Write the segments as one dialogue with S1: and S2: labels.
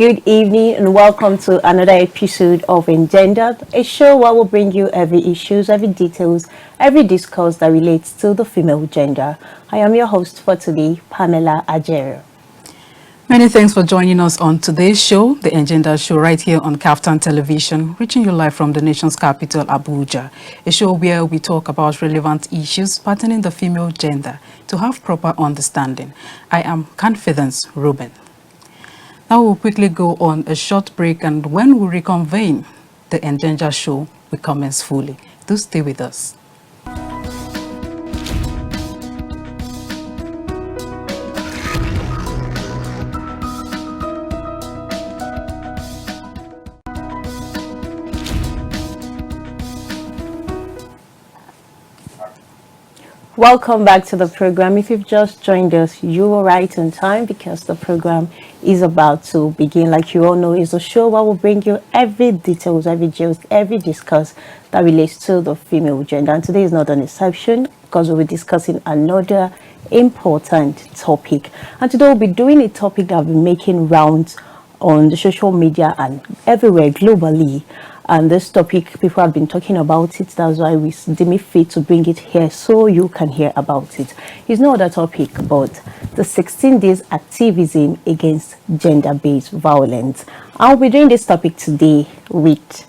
S1: good evening, and welcome to another episode of Engendered, a show where we'll bring you every issues, every details, every discourse that relates to the female gender. I am your host for today, Pamela Ajaero.
S2: Many thanks for joining us on today's show, the Engendered Show, right here on KAFTAN Television, reaching you live from the nation's capital, Abuja. A show where we talk about relevant issues pertaining the female gender to have proper understanding. I am Confidence Rueben. Now we'll quickly go on a short break, and when we reconvene, the Engendered Show will commence fully. Do stay with us.
S1: Welcome back to the program. If you've just joined us, you were right on time because the program is about to begin. Like you all know, it's a show where we'll bring you every details, every gist, every discuss that relates to the female gender. And today is not an exception because we'll be discussing another important topic. And today we'll be doing a topic that will be making rounds on the social media and everywhere globally. And this topic, people have been talking about it. That's why we deem it fit to bring it here so you can hear about it. It's no other topic but the 16 days activism against gender-based violence. I'll be doing this topic today with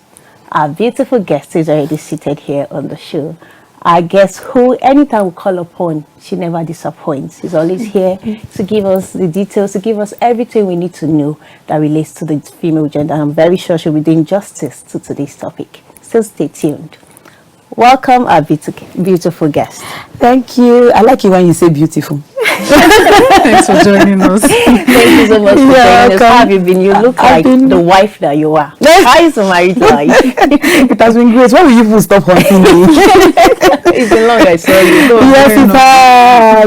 S1: our beautiful guest who's already seated here on the show. Our guest who, anytime we call upon, she never disappoints. She's always here to give us the details, to give us everything we need to know that relates to the female gender. I'm very sure she'll be doing justice to today's topic. So stay tuned. Welcome, our beautiful guest.
S3: Thank you. I like it when you say beautiful.
S2: Thanks for joining us.
S1: Thank you so much for joining us. How have you been? You look like the wife that you are. How is the married life?
S3: It has been great. Why will you people stop hunting me?
S1: It's been long I saw you. So
S3: yes,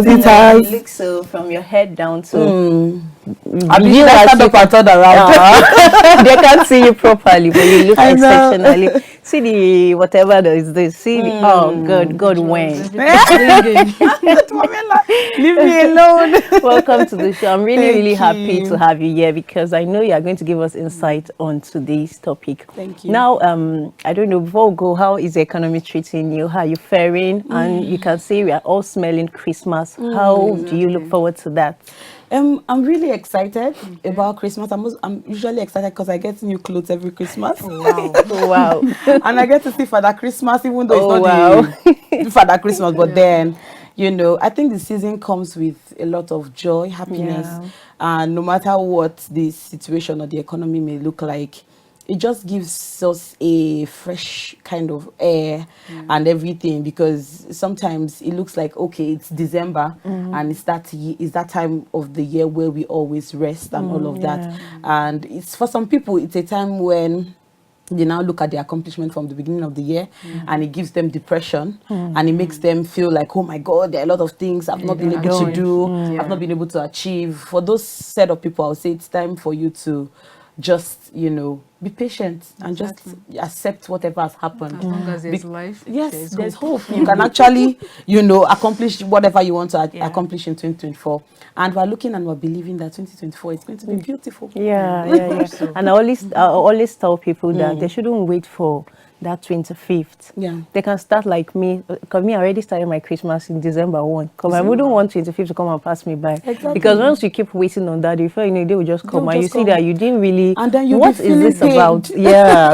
S3: it has.
S1: You look so from your head down to...
S3: I mean, you stand up and turn around.
S1: They can't see you properly, but you look exceptionally. See the whatever there is this. See the God when.
S3: Leave me alone.
S1: Welcome to the show. I'm really happy to have you here because I know you are going to give us insight on today's topic.
S3: Thank you.
S1: Now, I don't know, before we go, how is the economy treating you? How are you faring? And you can see we are all smelling Christmas. How do you look forward to that?
S3: I'm really excited about Christmas. I'm usually excited because I get new clothes every Christmas.
S1: Oh, wow.
S3: And I get to see Father Christmas, even though it's not the Father Christmas. But then, you know, I think the season comes with a lot of joy, happiness. And no matter what the situation or the economy may look like, it just gives us a fresh kind of air and everything, because sometimes it looks like, okay, it's December and it's that time of the year where we always rest and all of that. And it's, for some people, it's a time when they now look at the accomplishment from the beginning of the year and it gives them depression and it makes them feel like, oh my God, there are a lot of things I've not been able to do, I've not been able to achieve. For those set of people, I would say it's time for you to just, you know, be patient and just accept whatever has happened.
S2: As long as there's life,
S3: yes, there's hope. You can actually, you know, accomplish whatever you want to accomplish in 2024. And we're looking and we're believing that 2024 is going to be beautiful.
S1: And I always tell people that they shouldn't wait for that 25th. They can start like me, because me I already started my Christmas in December 1. Because I wouldn't want 25th to come and pass me by. Because once you keep waiting on that, before you know, they will just come and you see that you didn't really,
S3: and then you
S1: what is this about?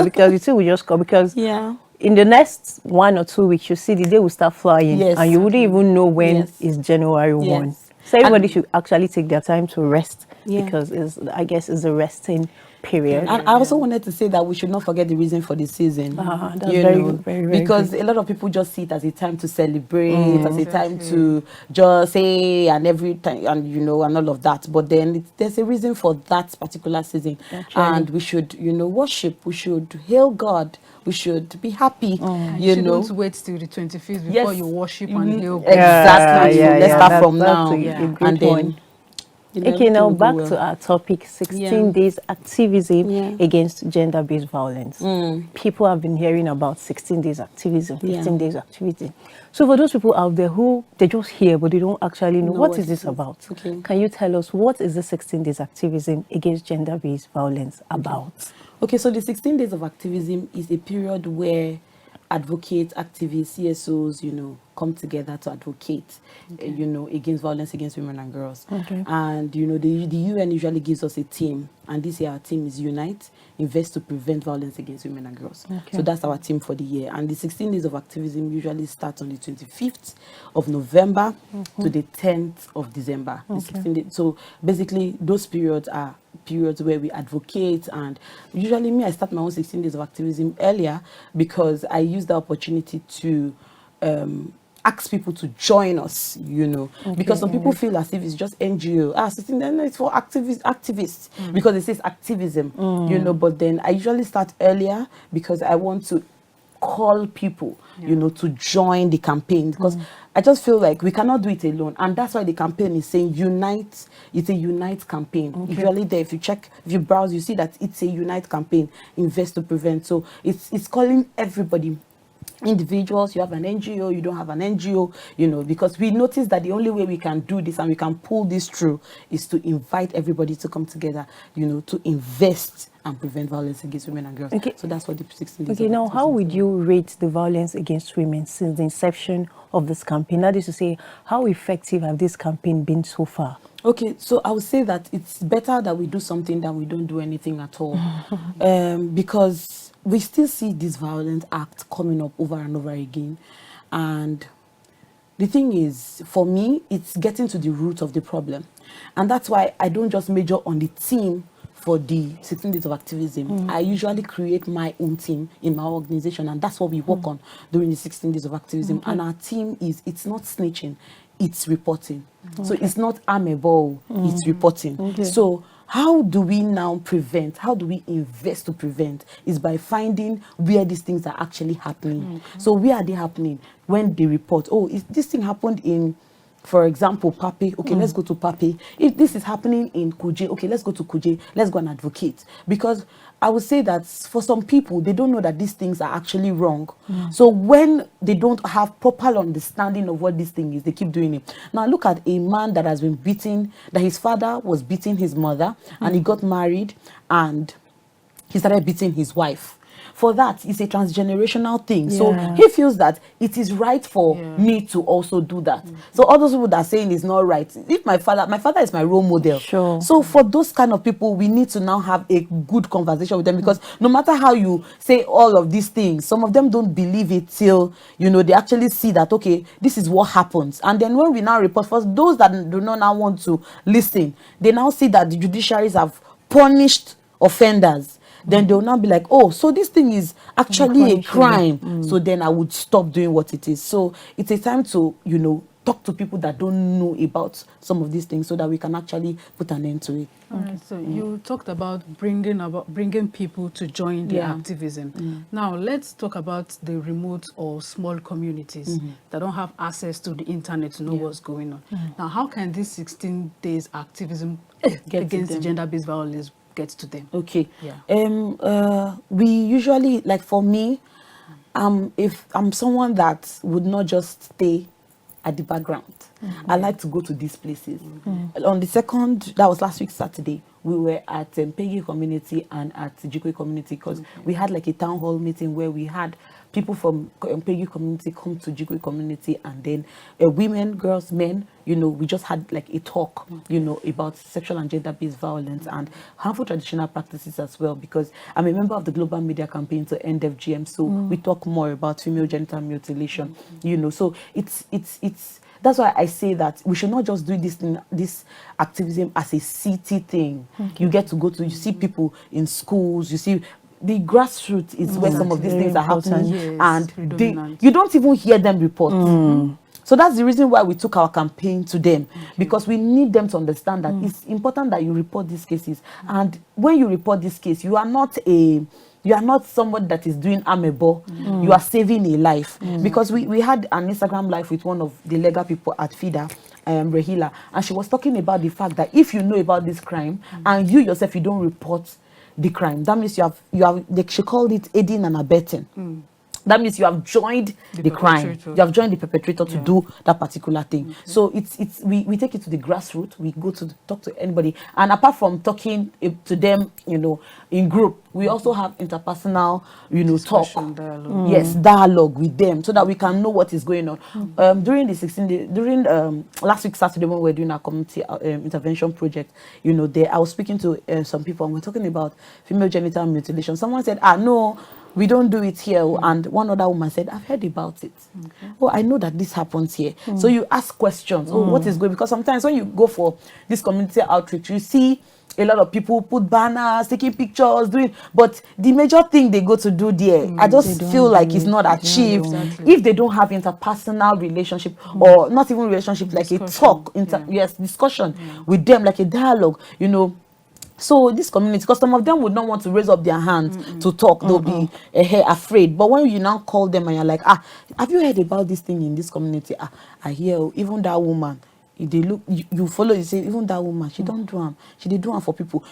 S1: Because you see we just come, because in the next 1 or 2 weeks, you see the day will start flying and you wouldn't even know when is January 1. So everybody should actually take their time to rest because I guess it's a resting period.
S3: And I also wanted to say that we should not forget the reason for the season.
S1: That's very
S3: because
S1: good.
S3: a lot of people just see it as a time to celebrate, as a time to just say and every time, and you know, and all of that. But then there's a reason for that particular season. And we should, you know, worship. We should hail God. We should be happy.
S2: You don't wait till the 25th before you worship and hail God.
S3: Exactly. Let's start from now.
S1: And then Okay, now back to our topic, 16 days activism against gender-based violence. People have been hearing about 16 days activism, 15 days activism. So for those people out there who, they just hear, but they don't actually know, what is this about?
S3: Okay.
S1: Can you tell us, what is the 16 days activism against gender-based violence about?
S3: Okay, so the 16 days of activism is a period where advocates, activists, CSOs, come together to advocate, against violence against women and girls. And, the UN usually gives us a theme, and this year our theme is Unite, Invest to Prevent Violence Against Women and Girls. So that's our theme for the year. And the 16 days of activism usually starts on the 25th of November to the 10th of December. The 16 days. So basically, those periods are periods where we advocate, and usually I start my own 16 days of activism earlier because I use the opportunity to ask people to join us, because some people feel as if it's just NGO. It's for activists because it says activism, but then I usually start earlier because I want to call people, to join the campaign, because I just feel like we cannot do it alone, and that's why the campaign is saying unite. It's a unite campaign. Usually there, if you browse, you see that it's a unite campaign, invest to prevent. So it's calling everybody, individuals, you have an NGO, you don't have an NGO, because we notice that the only way we can do this and we can pull this through is to invite everybody to come together, to invest and prevent violence against women and girls. So that's what the 16 days.
S1: Okay, now how would you rate the violence against women since the inception of this campaign? That is to say, how effective have this campaign been so far?
S3: Okay, so I would say that it's better that we do something than we don't do anything at all. Because we still see this violent act coming up over and over again. And the thing is, for me, it's getting to the root of the problem. And that's why I don't just major on the team for the 16 days of activism. I usually create my own team in my organization, and that's what we work on during the 16 days of activism. And our team it's not snitching, it's reporting. So it's not amebo, it's reporting. So how do we now prevent? How do we invest to prevent? Is by finding where these things are actually happening. So where are they happening? When they report, oh, if this thing happened in, for example, Pape, okay, let's go to Pape. If this is happening in Kuje, okay, let's go to Kuje, let's go and advocate. Because I would say that for some people, they don't know that these things are actually wrong. So when they don't have proper understanding of what this thing is, they keep doing it. Now look at a man that has been beaten, that his father was beating his mother, and he got married, and he started beating his wife. For that, it's a transgenerational thing. So he feels that it is right for me to also do that. So all those people that are saying it's not right, if my father is my role model. So for those kind of people, we need to now have a good conversation with them, because no matter how you say all of these things, some of them don't believe it till, they actually see that, okay, this is what happens. And then when we now report, for those that do not now want to listen, they now see that the judiciaries have punished offenders. Then they'll now be like, oh, so this thing is actually a crime. So then I would stop doing what it is. So it's a time to, talk to people that don't know about some of these things, so that we can actually put an end to it.
S2: All right, so you talked about bringing people to join the activism. Now let's talk about the remote or small communities that don't have access to the internet to know what's going on. Now, how can this 16 days activism against gender-based violence get to them?
S3: Okay. We usually, like for me, if I'm someone that would not just stay at the background, I like to go to these places. On the 2nd, that was last week Saturday, we were at Peggy community and at Jikwe community, because we had like a town hall meeting where we had people from Peggy community come to Jikwe community, and then women, girls, men, we just had like a talk, about sexual and gender-based violence and harmful traditional practices as well, because I'm a member of the global media campaign to end FGM, so we talk more about female genital mutilation, so it's that's why I say that we should not just do this activism as a city thing. You get to you see people in schools, you see the grassroots is where some of these things are happening, and you don't even hear them report. So that's the reason why we took our campaign to them, because we need them to understand that it's important that you report these cases. And when you report this case, you are not somebody that is doing amebo. You are saving a life. Because we had an Instagram live with one of the legal people at FIDA, Rahila, and she was talking about the fact that if you know about this crime and you yourself, you don't report the crime, that means you have she called it aiding and abetting. That means you have joined the crime. You have joined the perpetrator to do that particular thing. So we take it to the grassroots. We go to talk to anybody, and apart from talking to them, in group, we also have interpersonal,
S2: Discussion,
S3: talk.
S2: dialogue.
S3: Yes, dialogue with them so that we can know what is going on. During the 16 day, during last week Saturday when we were doing our community intervention project, I was speaking to some people and we're talking about female genital mutilation. Someone said, no, we don't do it here. And one other woman said, I've heard about it. Oh, I know that this happens here. So you ask questions. Oh, what is going? Because sometimes when you go for this community outreach, you see a lot of people put banners, taking pictures, but the major thing they go to do there, I just feel like it's not achieved if they don't have interpersonal relationship or not even relationship, like discussion. A talk, discussion with them, like a dialogue, So this community, because some of them would not want to raise up their hands to talk, they'll be afraid. But when you now call them and you're like, have you heard about this thing in this community? I hear even that woman. If they look, you follow, you say, even that woman, she don't do them. She did do them for people.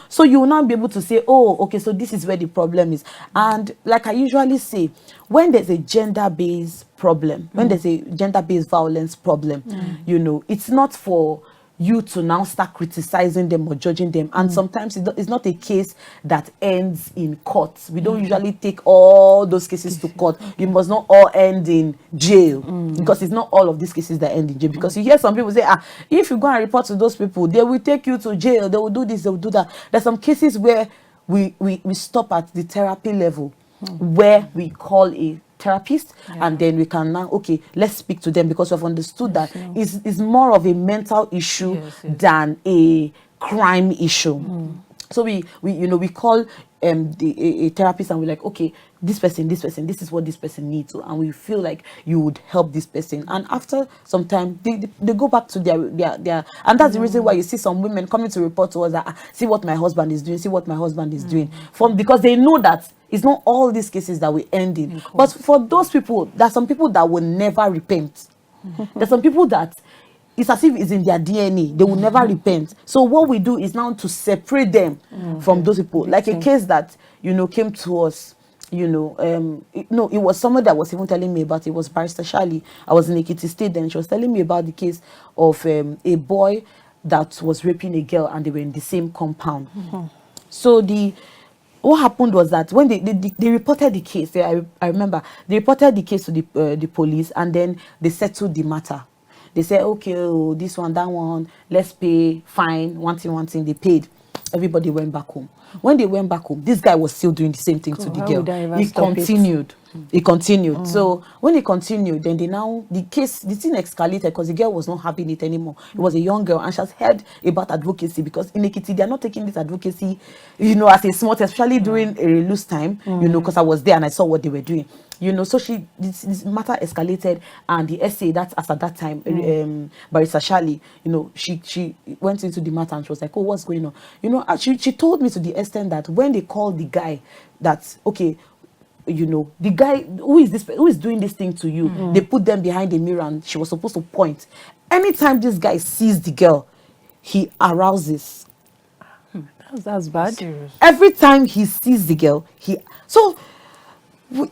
S3: So you will not be able to say, oh, okay, so this is where the problem is. And like I usually say, when there's a gender-based problem, when there's a gender-based violence problem, it's not for you to now start criticizing them or judging them. And sometimes it's not a case that ends in court. We don't usually take all those cases to court. You must not all end in jail, because it's not all of these cases that end in jail. Because you hear some people say, if you go and report to those people, they will take you to jail, they will do this, they will do that. There's some cases where we stop at the therapy level, where we call a therapist, and then we can now, okay, let's speak to them, because we've understood that it's more of a mental issue than a crime issue. So we call a therapist, and we're like, okay, this person, this is what this person needs, and we feel like you would help this person. And after some time, they go back to their and that's the reason why you see some women coming to report to us that, see what my husband is doing, see what my husband is doing, because they know that it's not all these cases that we end in. But for those people, there's some people that will never repent. There's some people that it's as if it's in their DNA. They will never repent. So what we do is now to separate them from those people. Like a case that, came to us, it was someone that was even telling me about it. It was Barrister Shali. I was in Ekiti State then. She was telling me about the case of a boy that was raping a girl, and they were in the same compound. So what happened was that when they reported the case, I remember, they reported the case to the police, and then they settled the matter. They said, okay, this one, that one, let's pay, fine, one thing, they paid. Everybody went back home. When they went back home, this guy was still doing the same thing to the girl. He continued. So when he continued, then the thing escalated because the girl was not having it anymore. It was a young girl, and she has heard about advocacy, because in Ekiti, they are not taking this advocacy, as a small, especially during a loose time, because I was there and I saw what they were doing. So this matter escalated, and the essay at that time, Barrister Shali, she went into the matter and she was like, oh, what's going on? She told me to the extent that when they called the guy, that, okay, the guy who is doing this thing to you, they put them behind the mirror, and she was supposed to point. Anytime this guy sees the girl, he arouses.
S1: That's bad.
S2: Serious.
S3: Every time he sees the girl,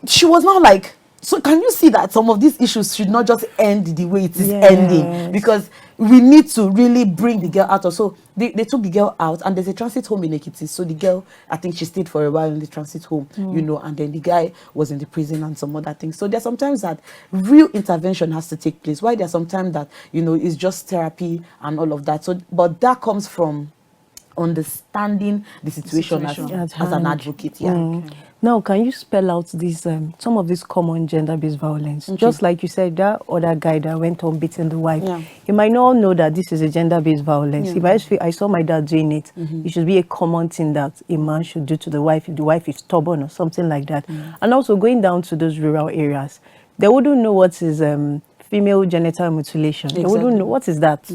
S3: she was now like, so can you see that some of these issues should not just end the way it is ending, because we need to really bring the girl out. So they took the girl out, and there's a transit home in Ekiti. So the girl, I think she stayed for a while in the transit home, and then the guy was in the prison and some other things. So there's sometimes that real intervention has to take place. Why there's sometimes that, it's just therapy and all of that. So, but that comes from understanding the situation as an advocate.
S1: Now, can you spell out some of these common gender-based violence? Just like you said, that other guy that went on beating the wife, you might not know that this is a gender-based violence. If I feel, I saw my dad doing it, it should be a common thing that a man should do to the wife if the wife is stubborn or something like that. And also going down to those rural areas, they wouldn't know what is female genital mutilation. They wouldn't know what is that.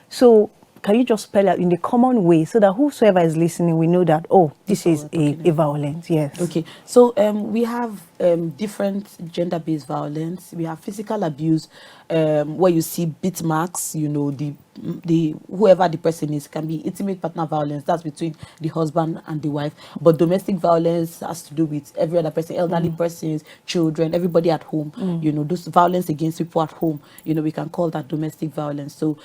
S1: So can you just spell it out in the common way so that whosoever is listening, we know that, oh, this is a violence. Yes.
S3: Okay. So we have different gender-based violence. We have physical abuse, where you see bite marks, you know, the whoever the person is, can be intimate partner violence, that's between the husband and the wife. But domestic violence has to do with every other person, elderly persons, children, everybody at home. You know, those violence against people at home, you know, we can call that domestic violence. So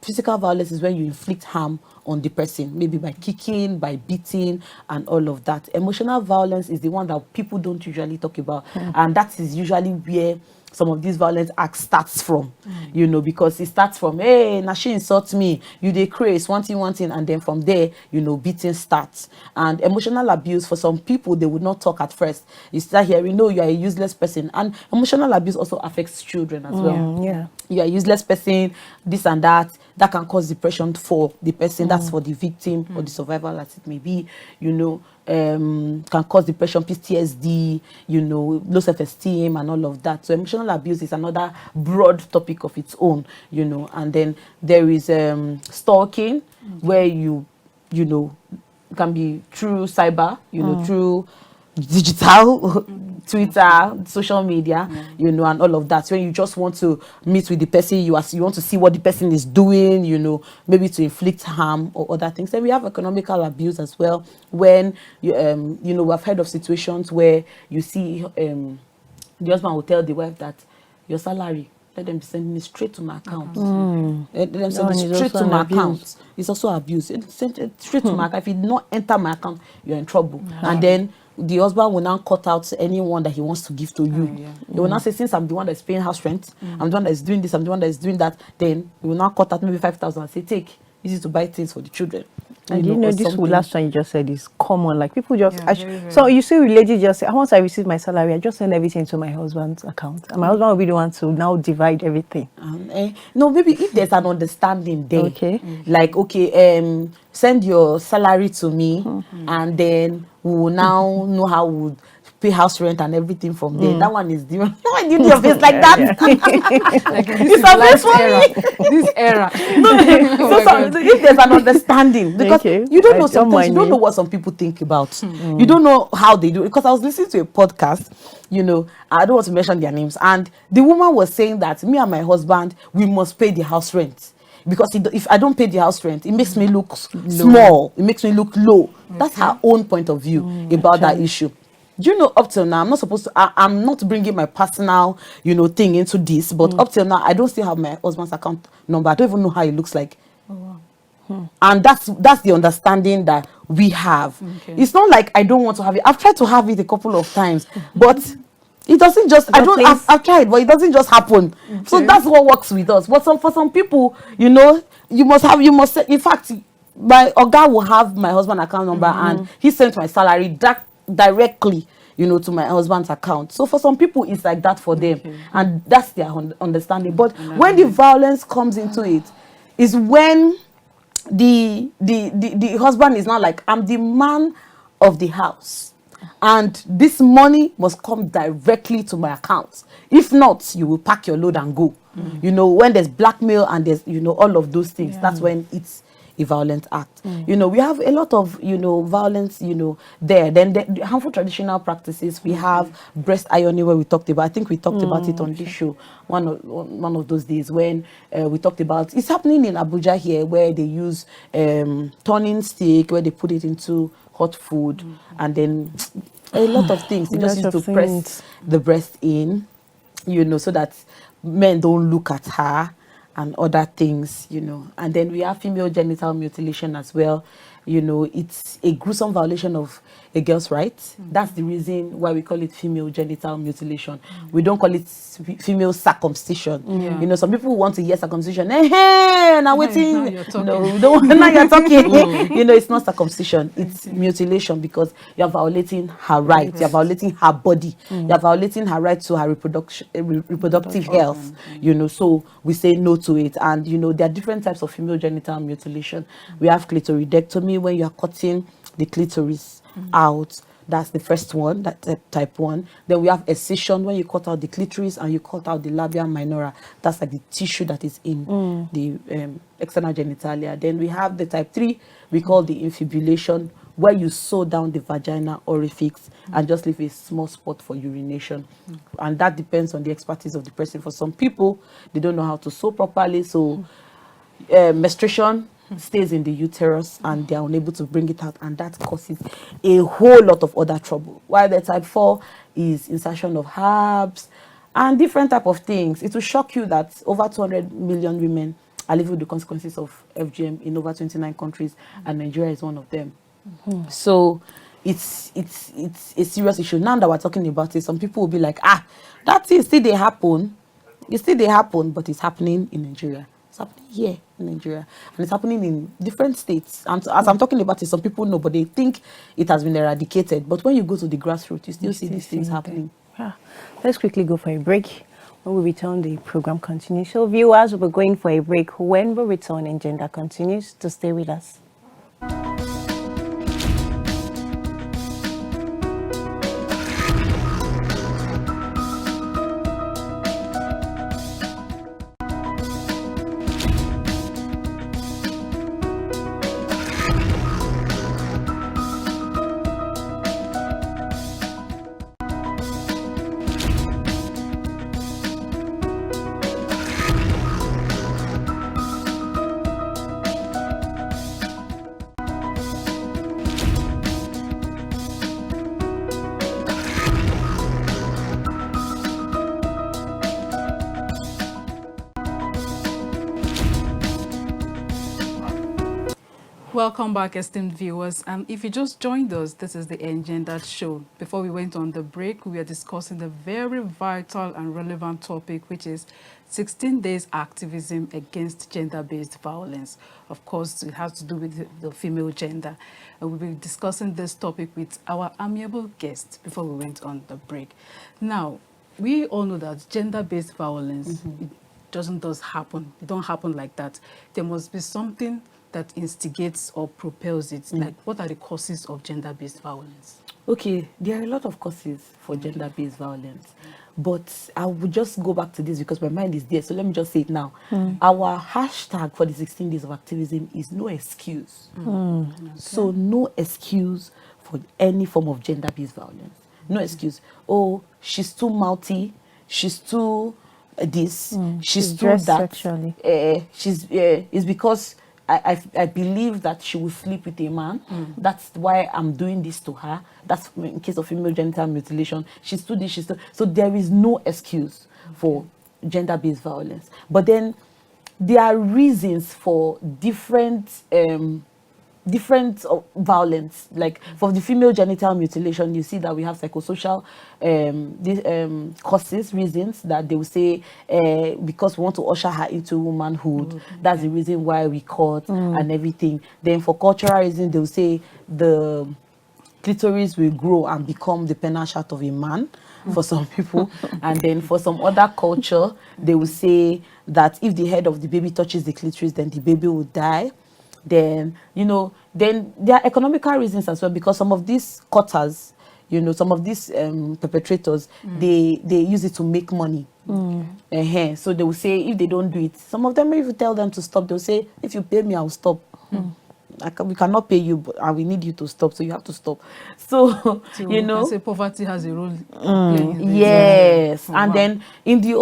S3: physical violence is when you inflict harm on the person, maybe by kicking, by beating, and all of that. Emotional violence is the one that people don't usually talk about, and that is usually where some of these violence acts starts from, you know, because it starts from, hey, now she insults me, you dey craze, one thing, and then from there, you know, beating starts. And emotional abuse, for some people, they would not talk at first. You start hearing, no, you are a useless person. And emotional abuse also affects children as well.
S1: Yeah.
S3: You are a useless person, this and that can cause depression for the person, that's for the victim or the survivor, as it may be, you know. Can cause depression, PTSD, you know, low self-esteem and all of that. So emotional abuse is another broad topic of its own, you know. And then there is stalking, where you know, can be through cyber, you know, through digital, Twitter, social media, you know, and all of that. So when you just want to meet with the person, you want to see what the person is doing, you know, maybe to inflict harm or other things. Then we have economical abuse as well, when you know, we've heard of situations where you see the husband will tell the wife that your salary, let them be sending it straight to my account. Let them send it straight to my account. It's also abuse. Send it straight to my account. If it did not enter my account, you're in trouble. And then the husband will now cut out anyone that he wants to give to you. He will now say, since I'm the one that's paying house rent, I'm the one that's doing this, I'm the one that's doing that, then he will now cut out maybe 5,000 and say, take, easy to buy things for the children.
S1: And you know this last one you just said is common. Like people just,
S2: very.
S1: so you see, ladies just say, once I receive my salary, I just send everything to my husband's account, and my husband will be the one to now divide everything.
S3: No, maybe if there's an understanding there, like, okay, send your salary to me, and then we will now know how we pay house rent and everything from there. That one is the one. Why did your face like that?
S2: Like, this is era.
S3: So if there's an understanding, because you don't know, sometimes you don't know what some people think about. You don't know how they do it. Because I was listening to a podcast, you know, I don't want to mention their names, and the woman was saying that me and my husband, we must pay the house rent. Because if I don't pay the house rent, it makes me look small. It makes me look low. That's her own point of view about that issue. Do you know, up till now, I'm not supposed to, I'm not bringing my personal, you know, thing into this, but up till now, I don't still have my husband's account number. I don't even know how it looks like. And that's the understanding that we have. It's not like I don't want to have it. I've tried to have it a couple of times, but it doesn't just, I've tried, but it doesn't just happen. So that's what works with us. But for some people, you know, in fact, my Oga will have my husband's account number, and he sent my salary directly, you know, to my husband's account. So for some people, it's like that for them, and that's their understanding. But when the violence comes into it, is when the husband is not like, I'm the man of the house, and this money must come directly to my account. If not, you will pack your load and go. You know, when there's blackmail and there's, you know, all of those things, that's when it's a violent act. You know, we have a lot of, you know, violence, you know, there. Then the harmful traditional practices, we have breast ironing, where we talked about, I think we talked about it on this show, one of those days when we talked about, it's happening in Abuja here, where they use turning stick, where they put it into hot food, and then a lot of things. They just used to press the breast in, you know, so that men don't look at her, and other things, you know. And then we have female genital mutilation as well. You know, it's a gruesome violation of a girl's rights. That's the reason why we call it female genital mutilation. We don't call it female circumcision. You know, some people want to hear circumcision. Hey, now waiting. No, we don't. Now you're talking. You know, it's not circumcision. It's mutilation, because you're violating her rights. You're violating her body. You're violating her right to her reproductive health. You know, so we say no to it. And you know, there are different types of female genital mutilation. We have clitoridectomy, when you are cutting the clitoris out That's the first one, that's type 1. Then we have excision, when you cut out the clitoris and you cut out the labia minora. That's like the tissue that is in the external genitalia. Then we have the type 3, we call the infibulation, where you sew down the vagina orifice and just leave a small spot for urination. And that depends on the expertise of the person. For some people, they don't know how to sew properly, so menstruation stays in the uterus and they are unable to bring it out, and that causes a whole lot of other trouble. While the type 4 is insertion of herbs and different type of things. It will shock you that over 200 million women are living with the consequences of FGM in over 29 countries, and Nigeria is one of them. So it's a serious issue. Now that we're talking about it, some people will be like, that thing still they happen. It still they happen, but it's happening in Nigeria. It's happening here in Nigeria, and it's happening in different states. And as I'm talking about it, some people know, but they think it has been eradicated. But when you go to the grassroots, you still see these things happening.
S1: Yeah. Let's quickly go for a break. When we return, the program continues. So viewers, we're going for a break. When we return, Engender continues. To stay with us.
S2: Welcome back, esteemed viewers. If you just joined us, this is the Engendered show. Before we went on the break, we were discussing the very vital and relevant topic, which is 16 days activism against gender-based violence. Of course, it has to do with the female gender. And we'll be discussing this topic with our amiable guest before we went on the break. Now, we all know that gender-based violence, it doesn't just happen. It don't happen like that. There must be something that instigates or propels it. Like, what are the causes of gender-based violence?
S3: Okay, there are a lot of causes for gender-based violence, but I will just go back to this because my mind is there, so let me just say it now. Our hashtag for the 16 days of activism is no excuse. Okay. So no excuse for any form of gender-based violence. No excuse. Oh, she's too mouthy, she's too this, she's too that.
S1: Sexually.
S3: It's because I believe that she will sleep with a man. That's why I'm doing this to her. That's in case of female genital mutilation. She's too this, she's too. So there is no excuse for gender-based violence. But then there are reasons for different violence. Like for the female genital mutilation, you see that we have psychosocial causes, reasons that they will say because we want to usher her into womanhood. That's the reason why we cut and everything. Then for cultural reasons, they will say the clitoris will grow and become the penile shaft of a man for some people. And then for some other culture, they will say that if the head of the baby touches the clitoris, then the baby will die. Then, then there are economical reasons as well, because some of these cutters, some of these perpetrators, they use it to make money. So they will say if they don't do it, some of them, if you tell them to stop, they'll say, if you pay me, I'll stop. We cannot pay you, and we need you to stop, so you have to stop. So
S2: say poverty has a role.
S3: Yes, and then in the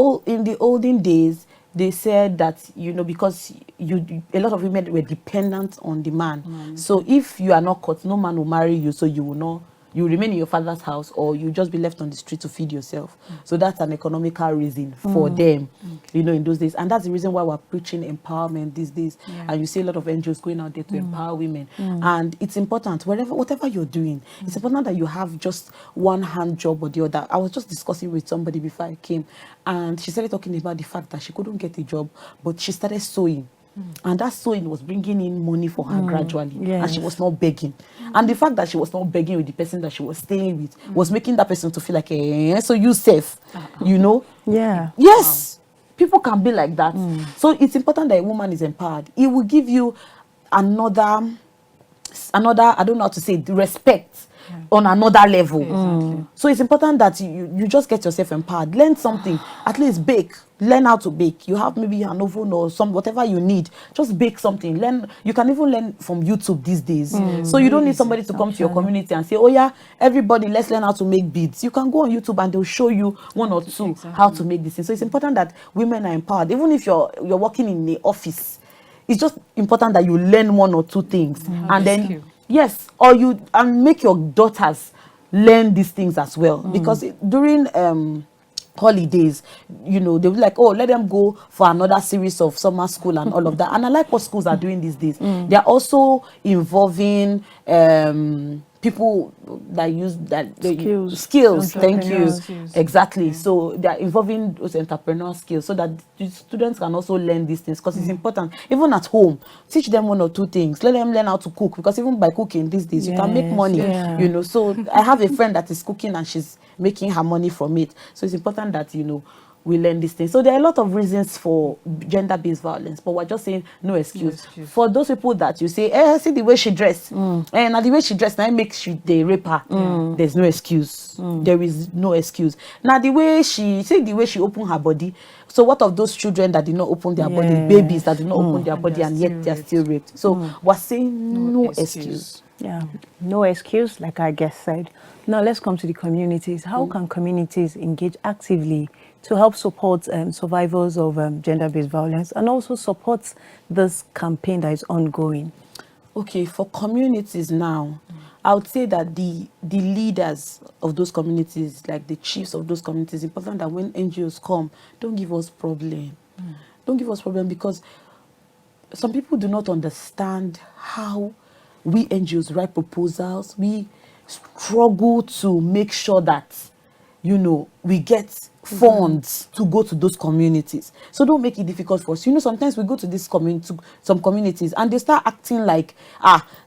S3: olden days, they said that because a lot of women were dependent on the man. So if you are not caught, no man will marry you. So you remain in your father's house, or you just be left on the street to feed yourself. So that's an economical reason for them, in those days. And that's the reason why we're preaching empowerment these days. And you see a lot of NGOs going out there to empower women. And it's important, whatever you're doing, it's important that you have just one hand job or the other. I was just discussing with somebody before I came, and she started talking about the fact that she couldn't get a job, but she started sewing. And that sewing was bringing in money for her gradually, and she was not begging. And the fact that she was not begging with the person that she was staying with was making that person to feel like, so you safe,
S1: Yeah.
S3: Yes, people can be like that. So it's important that a woman is empowered. It will give you another another, I don't know how to say it, respect on another level.
S2: Exactly.
S3: So it's important that you just get yourself empowered. Learn something, at least bake. Learn how to bake. You have maybe an oven or whatever you need. Just bake something. Learn. You can even learn from YouTube these days. So you don't need somebody to come to your community and say, oh yeah, everybody, let's learn how to make beads. You can go on YouTube and they'll show you one or two how to make this thing. So it's important that women are empowered. Even if you're working in the office, it's just important that you learn one or two things. And then yes, or you and make your daughters learn these things as well. Because during holidays, you know, they'll be like, oh, let them go for another series of summer school and all of that. And I like what schools are doing these days. They're also involving people that use that skills. Thank you. Exactly. So they're involving those entrepreneurial skills so that the students can also learn these things, because it's important. Even at home, teach them one or two things. Let them learn how to cook, because even by cooking these days, you can make money. You know, so I have a friend that is cooking and she's making her money from it. So it's important that, you know, we learn these things. So there are a lot of reasons for gender-based violence, but we're just saying no excuse. For those people that you say, see the way she dressed, and the way she dressed, now it makes you the raper. There's no excuse. There is no excuse. Now the way she opened her body. So what of those children that did not open their body, babies that did not open their body and yet they're still raped? So we're saying no excuse.
S1: Yeah, no excuse, like our guest said. Now let's come to the communities. How can communities engage actively to help support survivors of gender-based violence and also support this campaign that is ongoing?
S3: Okay, for communities now, I would say that the leaders of those communities, like the chiefs of those communities, it's important that when NGOs come, don't give us problem. Don't give us problem, because some people do not understand how we NGOs write proposals. We struggle to make sure that, you know, we get funds to go to those communities. So don't make it difficult for us. You know, sometimes we go to this some communities and they start acting like,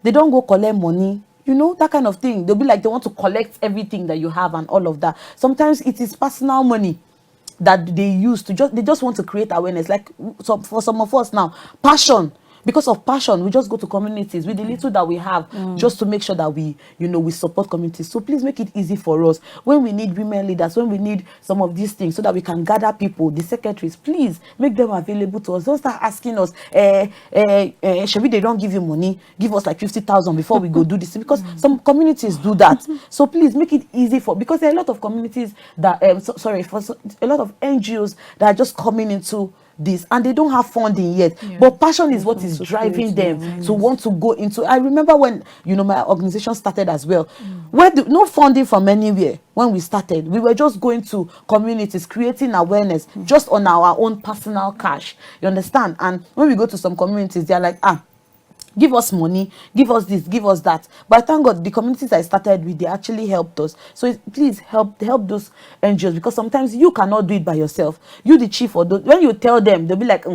S3: they don't go collect money. You know, that kind of thing. They'll be like, they want to collect everything that you have and all of that. Sometimes it is personal money that they use to they just want to create awareness. Like for some of us now, passion. Because of passion, we just go to communities with the little that we have, just to make sure that we, you know, we support communities. So please make it easy for us. When we need women leaders, when we need some of these things so that we can gather people, the secretaries, please make them available to us. Don't start asking us, Shebi, they don't give you money, give us like 50,000 before we go do this. Because some communities do that. So please make it easy because there are a lot of communities that, a lot of NGOs that are just coming into this and they don't have funding yet, but passion is what is driving them to want to go into. I remember when, you know, my organization started as well, where no funding from anywhere. When we started, we were just going to communities, creating awareness just on our own personal cash, you understand? And when we go to some communities, they're like, give us money, give us this, give us that. But thank God, the communities I started with, they actually helped us. So please help those NGOs, because sometimes you cannot do it by yourself. You, the chief, or when you tell them, they'll be like,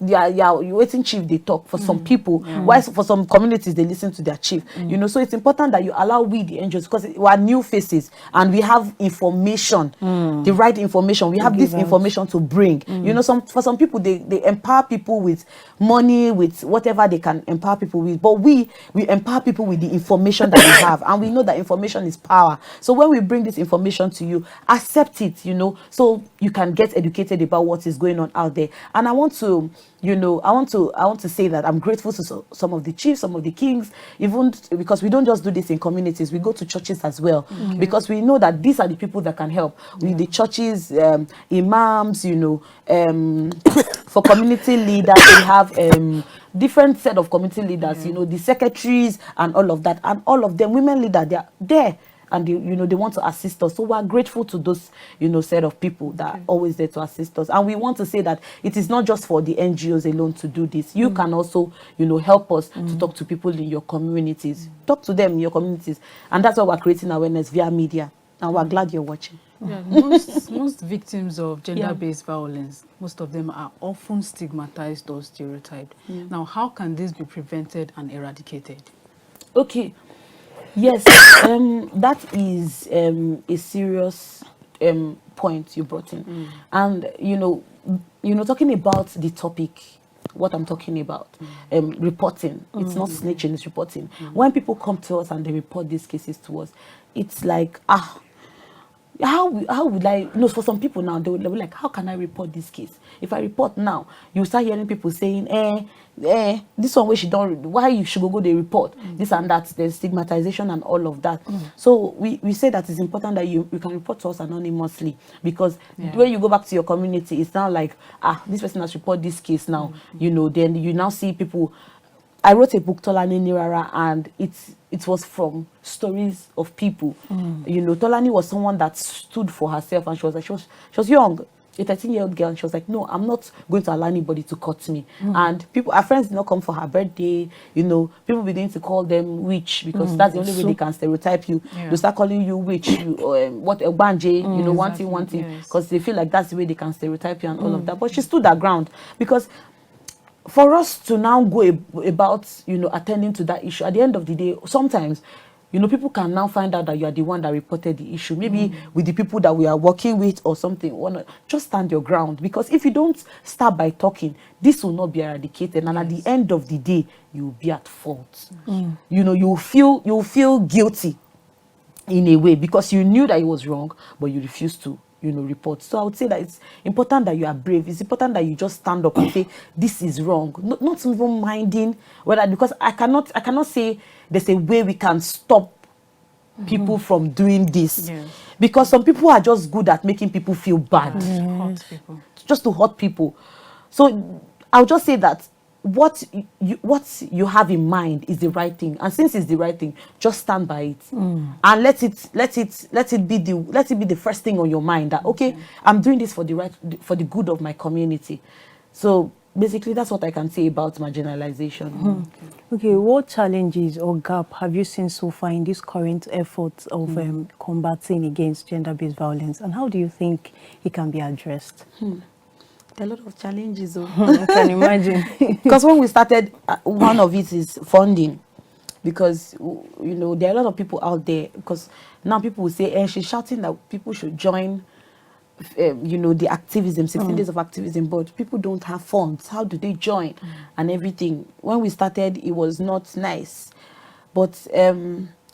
S3: yeah, you waiting chief, they talk. For some people, why for some communities, they listen to their chief. You know, so it's important that you allow we, the NGOs, because we are new faces and we have information, the right information. We have this information to bring. You know, for some people, they empower people with money, with whatever they can empower people with. But we empower people with the information that we have, and we know that information is power. So when we bring this information to you, accept it, you know, so you can get educated about what is going on out there. And I want to, you know, I want to say that I'm grateful to some of the chiefs, some of the kings, even because we don't just do this in communities, we go to churches as well, because we know that these are the people that can help. With the churches, imams, you know, for community leaders, we have different set of community leaders, you know, the secretaries and all of that, and all of them, women leaders, they are there. And they, you know, they want to assist us. So we're grateful to those, you know, set of people that are always there to assist us. And we want to say that it is not just for the NGOs alone to do this. You can also, you know, help us to talk to people in your communities. Talk to them in your communities. And that's why we're creating awareness via media. And we're glad you're watching.
S2: Yeah, most victims of gender-based violence, most of them are often stigmatized or stereotyped. Now, how can this be prevented and eradicated?
S3: Okay. Yes, that is a serious point you brought in, and you know, talking about the topic, what I'm talking about. Reporting. It's not snitching, it's reporting. When people come to us and they report these cases to us, it's like, how would I, for some people now, they'll be like, how can I report this case? If I report now, you start hearing people saying, this one where she don't, why you should go they report, this and that, there's stigmatization and all of that. So we say that it's important that you can report to us anonymously, because when you go back to your community, it's now like, this person has reported this case now, then you now see people. I wrote a book, Tolani Nirara, and it was from stories of people. Tolani was someone that stood for herself, and she was young, a 13-year-old girl, and she was like, no, I'm not going to allow anybody to cut me. And our friends did not come for her birthday. People began to call them witch, because that's the only way they can stereotype you. They start calling you witch, what a banje, one thing, because they feel like that's the way they can stereotype you and all of that. But she stood her ground, because for us to now go about, attending to that issue, at the end of the day, sometimes, people can now find out that you are the one that reported the issue. Maybe with the people that we are working with or something. Just stand your ground, because if you don't start by talking, this will not be eradicated. And at the end of the day, you will be at fault. You'll feel guilty in a way, because you knew that it was wrong, but you refused to report. So I would say that it's important that you are brave. It's important that you just stand up and say, this is wrong. Not even minding whether, because I cannot say there's a way we can stop people from doing this. Because some people are just good at making people feel bad.
S2: Hurt people.
S3: Just to hurt people. So I'll just say that what you have in mind is the right thing, and since it's the right thing, just stand by it, and let it be the first thing on your mind, that okay, I'm doing this for the good of my community. So basically, that's what I can say about marginalization.
S1: Okay, what challenges or gap have you seen so far in this current efforts of combating against gender-based violence, and how do you think it can be addressed?
S3: There are a lot of challenges.
S1: I can imagine.
S3: Because when we started, one of it is funding. Because, there are a lot of people out there. Because now people will say, she's shouting that people should join, the activism, 16 days of activism. But people don't have funds. How do they join? And everything. When we started, it was not nice. But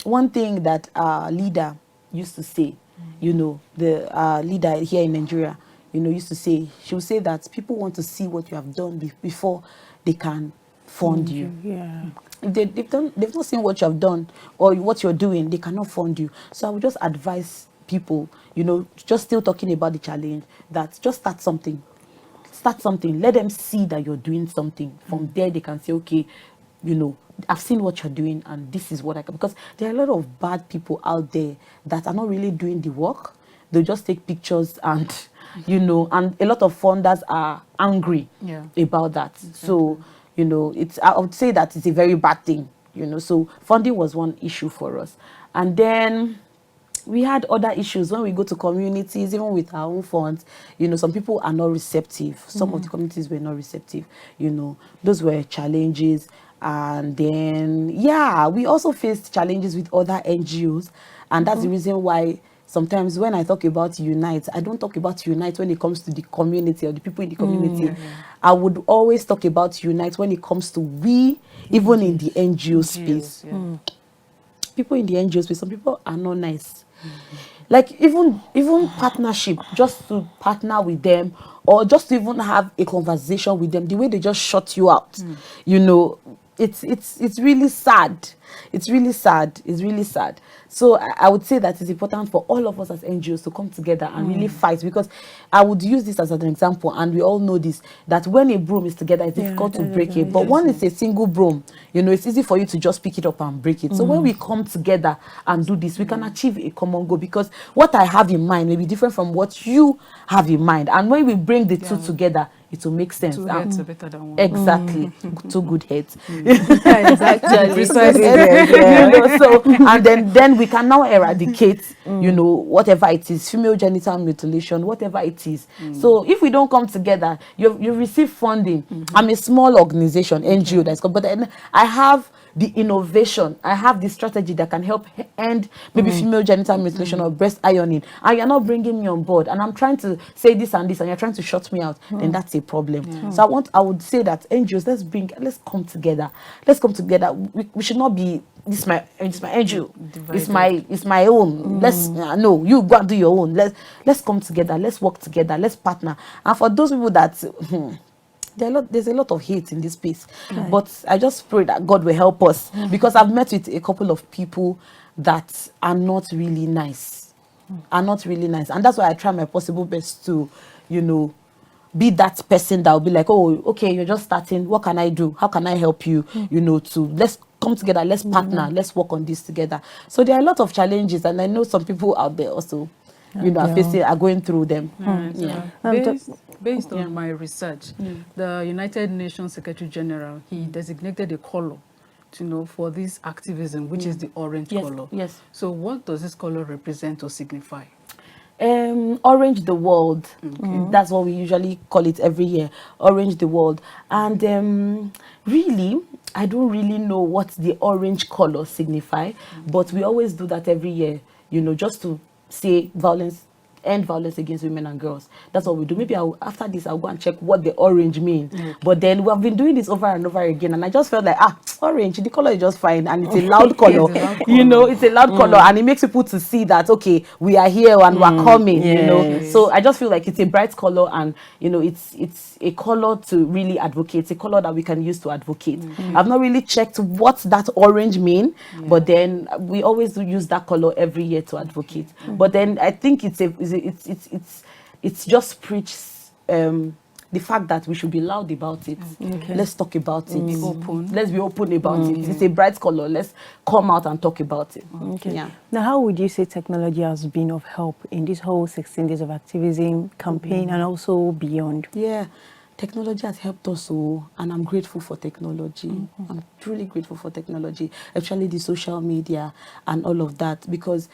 S3: one thing that our leader used to say, the leader here in Nigeria, used to say, she would say that people want to see what you have done before they can fund you. If they've not seen what you have done or what you're doing, they cannot fund you. So I would just advise people, just still talking about the challenge, that just start something. Start something. Let them see that you're doing something. From there, they can say, okay, I've seen what you're doing, and this is what I can. Because there are a lot of bad people out there that are not really doing the work. They'll just take pictures and and a lot of funders are angry about that. So, I would say that it's a very bad thing, So funding was one issue for us. And then we had other issues when we go to communities, even with our own funds. Some people are not receptive. Some of the communities were not receptive. Those were challenges. And then, we also faced challenges with other NGOs. And that's the reason why sometimes when I talk about unite, I don't talk about unite when it comes to the community or the people in the community. I would always talk about unite when it comes to we, even in the NGO space. People in the NGO space, some people are not nice. Like even partnership, just to partner with them or just to even have a conversation with them, the way they just shut you out, it's really sad. It's really sad. It's really sad. So I would say that it's important for all of us as NGOs to come together and really fight, because I would use this as an example, and we all know this, that when a broom is together, it's difficult to break it. But when it's a single broom, it's easy for you to just pick it up and break it. So when we come together and do this, we can achieve a common goal, because what I have in mind may be different from what you have in mind. And when we bring the two together, it will make sense.
S2: Two heads are better than one.
S3: Exactly. Two good heads.
S1: Exactly.
S3: Precisely. So, and then we can now eradicate, whatever it is, female genital mutilation, whatever it is. So if we don't come together, you receive funding. I'm a small organization, NGO, but then I have the innovation. I have this strategy that can help end maybe female genital mutilation or breast ironing, and you're not bringing me on board, and I'm trying to say this and this, and you're trying to shut me out, then that's a problem. So I would say that NGOs, let's come together. Let's come together. We should not be this my NGO. It's my own. Let's no, you go and do your own. Let's come together. Let's work together. Let's partner. And for those people that there's a lot of hate in this space, but I just pray that God will help us, because I've met with a couple of people that are not really nice, and that's why I try my possible best to, be that person that will be like, oh, okay, you're just starting. What can I do? How can I help you? Let's come together. Let's partner. Let's work on this together. So there are a lot of challenges, and I know some people out there also, are going through them.
S2: Based on my research, the United Nations Secretary General, he designated a color, for this activism, which is the orange color.
S3: Yes.
S2: So what does this color represent or signify?
S3: Orange the world. That's what we usually call it every year. Orange the world. And really, I don't really know what the orange color signify, but we always do that every year, just to say end violence against women and girls. That's what we do. Maybe after this I'll go and check what the orange means. But then we have been doing this over and over again, and I just felt like orange, the color is just fine, and it's a loud color. It's a loud color, and it makes people to see that okay, we are here and we're coming. So I just feel like it's a bright color, and it's a color to really advocate. It's a color that we can use to advocate. I've not really checked what that orange mean, but then we always do use that color every year to advocate. But then I think it's just preaches the fact that we should be loud about it. Let's talk about it.
S2: Be open.
S3: Let's be open about it. It's a bright color. Let's come out and talk about it.
S1: Now, how would you say technology has been of help in this whole 16 days of activism campaign and also beyond?
S3: Technology has helped us all, and I'm grateful for technology. I'm truly grateful for technology, especially the social media and all of that, because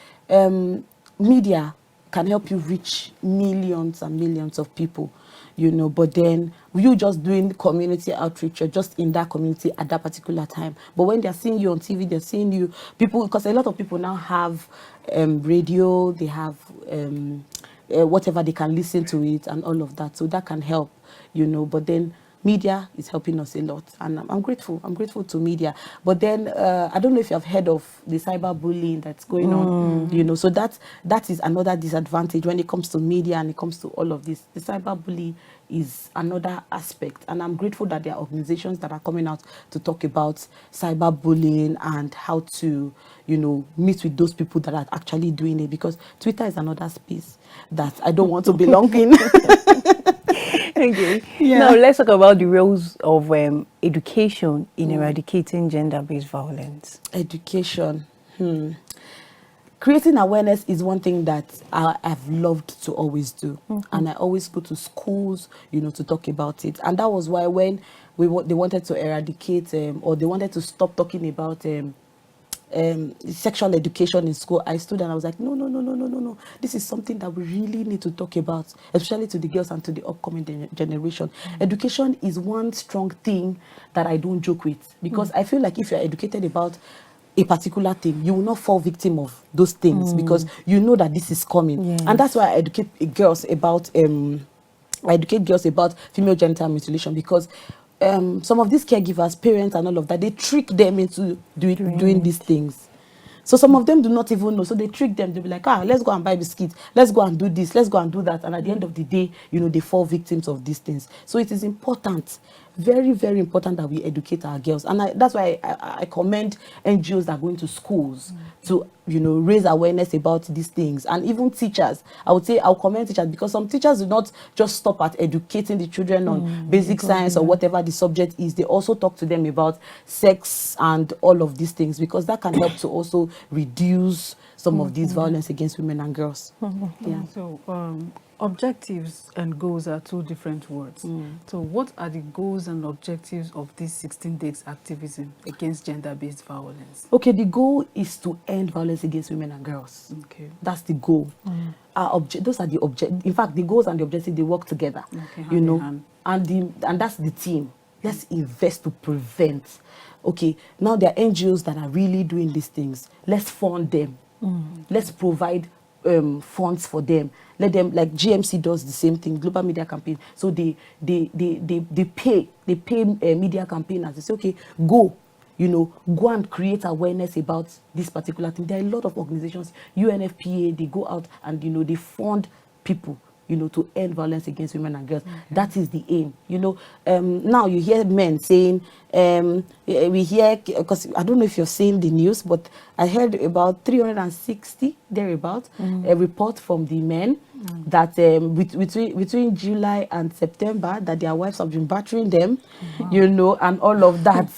S3: media can help you reach millions and millions of people, but then you just doing community outreach, you're just in that community at that particular time. But when they're seeing you on TV, they're seeing you, because a lot of people now have radio, they have whatever, they can listen to it and all of that. So that can help, but then media is helping us a lot, and I'm grateful. I'm grateful to media. But then I don't know if you have heard of the cyberbullying that's going on. So that is another disadvantage when it comes to media and it comes to all of this. The cyberbullying is another aspect, and I'm grateful that there are organizations that are coming out to talk about cyberbullying and how to meet with those people that are actually doing it, because Twitter is another space that I don't want to belong in.
S1: Okay. Now let's talk about the roles of education in eradicating gender-based violence.
S3: Education. Creating awareness is one thing that I've loved to always do, and I always go to schools, to talk about it. And that was why when they wanted to eradicate or they wanted to stop talking about sexual education in school, I stood and I was like, no. This is something that we really need to talk about, especially to the girls and to the upcoming generation. Education is one strong thing that I don't joke with, because I feel like if you're educated about a particular thing, you will not fall victim of those things, because you know that this is coming. And that's why I educate girls about female genital mutilation, because some of these caregivers, parents and all of that, they trick them into doing these things. So some of them do not even know. So they trick them. They'll be like, let's go and buy biscuits. Let's go and do this. Let's go and do that. And at the end of the day, they fall victims of these things. So it is important, very, very important, that we educate our girls. And that's why I commend NGOs that are going to schools to, raise awareness about these things. And even teachers, I would say I'll commend teachers, because some teachers do not just stop at educating the children on basic science or whatever the subject is. They also talk to them about sex and all of these things, because that can help to also reduce some of these violence against women and girls.
S2: So objectives and goals are two different words. So what are the goals and objectives of this 16 days activism against gender-based violence?
S3: Okay, the goal is to end violence against women and girls. Okay, that's the goal. Those are the objectives. In fact, the goals and the objectives, they work together. And that's the team. Let's invest to prevent. okay, now there are NGOs that are really doing these things. Let's fund them. Let's provide funds for them. Let them, like GMC does the same thing, global media campaign. So they pay media campaigners. They say, okay, go and create awareness about this particular thing. There are a lot of organizations, UNFPA, they go out and they fund people to end violence against women and girls. That is the aim. Now you hear men saying, we hear, because I don't know if you're seeing the news, but I heard about 360 thereabout, a report from the men that between July and September that their wives have been battering them, and all of that.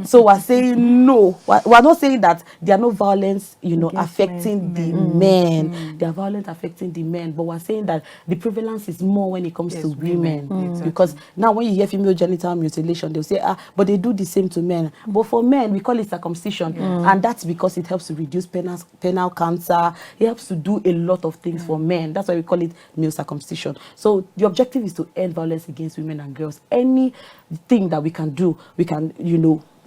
S3: So we're saying no. We're not saying that there are no violence, affecting the men. There are violence affecting the men, but we're saying that the prevalence is more when it comes to women. Exactly. Because now when you hear female genital mutilation, they'll say, but they do the same to men. But for men, we call it circumcision. And that's because it helps to reduce penile cancer. It helps to do a lot of things for men. That's why we call it male circumcision. So the objective is to end violence against women and girls. Anything that we can do, we can,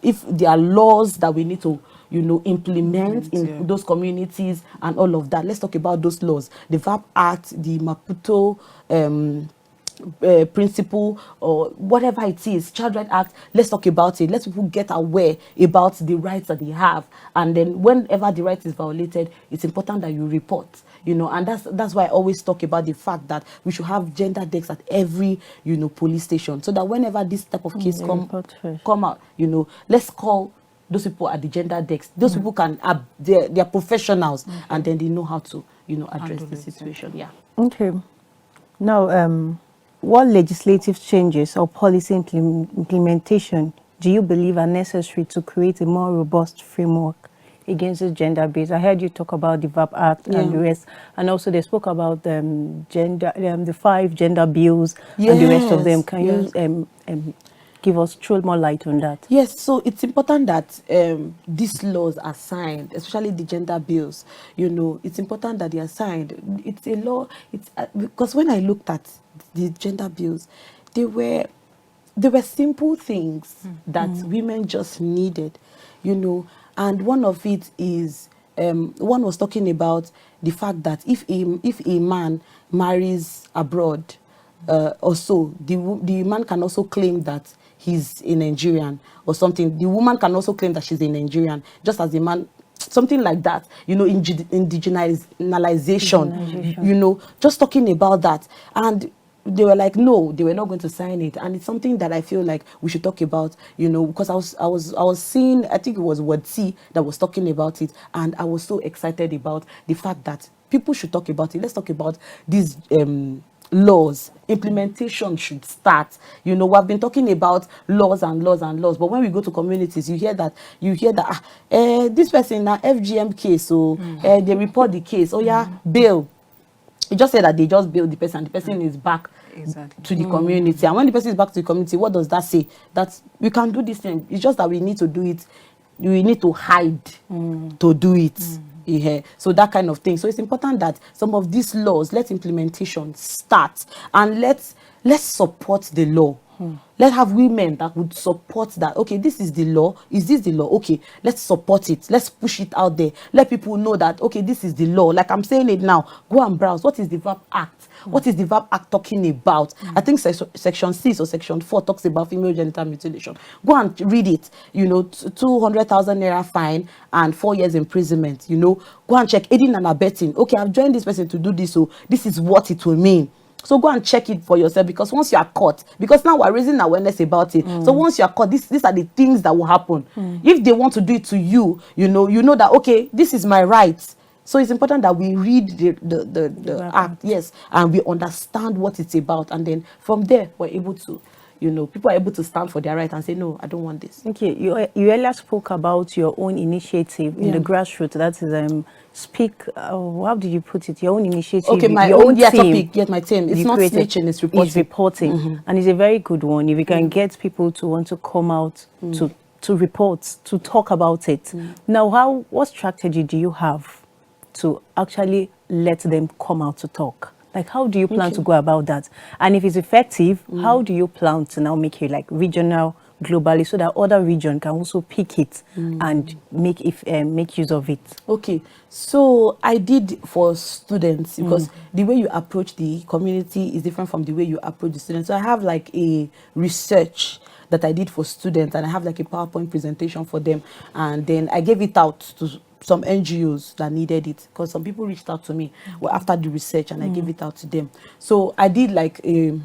S3: if there are laws that we need to implement in those communities and all of that. Let's talk about those laws. The VAP Act, the Maputo principle, or whatever it is, Child Rights Act. Let's talk about it. Let people get aware about the rights that they have. And then whenever the right is violated, it's important that you report. And that's why I always talk about the fact that we should have gender decks at every police station, so that whenever this type of case come out, let's call those people at the gender decks. Those people can they're professionals, and then they know how to address the situation. Yeah.
S1: Okay. Now, what legislative changes or policy implementation do you believe are necessary to create a more robust framework against this gender-based? I heard you talk about the VAP Act and the rest, and also they spoke about the 5 gender bills and the rest of them. Can you give us, throw more light on that?
S3: Yes, so it's important that these laws are signed, especially the gender bills. It's important that they are signed. It's a law. It's because when I looked at the gender bills, they were simple things that women just needed, and one of it is one was talking about the fact that if a man marries abroad, also the man can also claim that he's a Nigerian or something. The woman can also claim that she's a Nigerian, just as the man, something like that, indigenization, just talking about that. And they were like, no, they were not going to sign it. And it's something that I feel like we should talk about, because I was seeing, I think it was Word C that was talking about it, and I was so excited about the fact that people should talk about it. Let's talk about these laws. Implementation should start. We've been talking about laws and laws and laws, but when we go to communities, you hear that this person na FGM case, so they report the case, bail. You just said that they just bail the person, and the person is back to the community. And when the person is back to the community, what does that say? That we can do this thing. It's just that we need to do it. We need to hide to do it. So that kind of thing. So it's important that some of these laws, let implementation start, and let's support the law. Let's have women that would support that. Okay, this is the law. Is this the law? Okay, let's support it. Let's push it out there. Let people know that, okay, this is the law. Like I'm saying it now. Go and browse. What is the VAP Act? What is the VAP Act talking about? I think section 6 or section 4 talks about female genital mutilation. Go and read it. 200,000 naira fine and 4 years imprisonment. Go and check aiding and abetting. Okay, I've joined this person to do this, so this is what it will mean. So go and check it for yourself, because once you are caught, because now we're raising awareness about it. So once you are caught, these are the things that will happen. If they want to do it to you, you know that, okay, this is my right. So it's important that we read the act, yes, and we understand what it's about, and then from there we're able to, people are able to stand for their right and say, no, I don't want this.
S1: Okay, you earlier spoke about your own initiative in the grassroots. That is how did you put it? Your own initiative.
S3: Okay, my own team. Yes, my team. It's not snitching, it's reporting.
S1: It's reporting, and it's a very good one. If you can get people to want to come out to report, to talk about it. Now, what strategy do you have to actually let them come out to talk? Like, how do you plan to go about that? And if it's effective, how do you plan to now make it like regional, globally so that other region can also pick it and make use of it?
S3: Okay, so I did for students because the way you approach the community is different from the way you approach the students. So I have like a research that I did for students, and I have like a PowerPoint presentation for them, and then I gave it out to some NGOs that needed it, because some people reached out to me after the research, and I gave it out to them. So I did like a,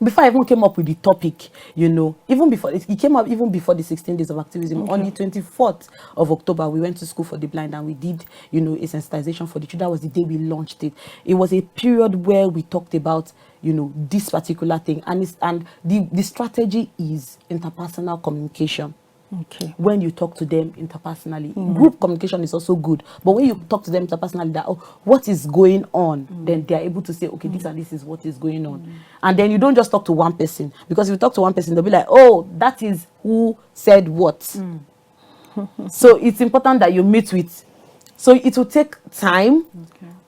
S3: before I even came up with the topic, you know, even before it came up, even before the 16 days of activism, on the 24th of October, we went to School for the Blind, and we did, you know, a sensitization for the children. That was the day we launched it. It was a period where we talked about, you know, this particular thing, and the strategy is interpersonal communication.
S1: Okay.
S3: When you talk to them interpersonally, group communication is also good, but when you talk to them interpersonally, that, oh, what is going on, then they are able to say, okay, this and this is what is going on. And then you don't just talk to one person, because if you talk to one person, they'll be like, oh, that is who said what. So it's important that you meet with, so it will take time,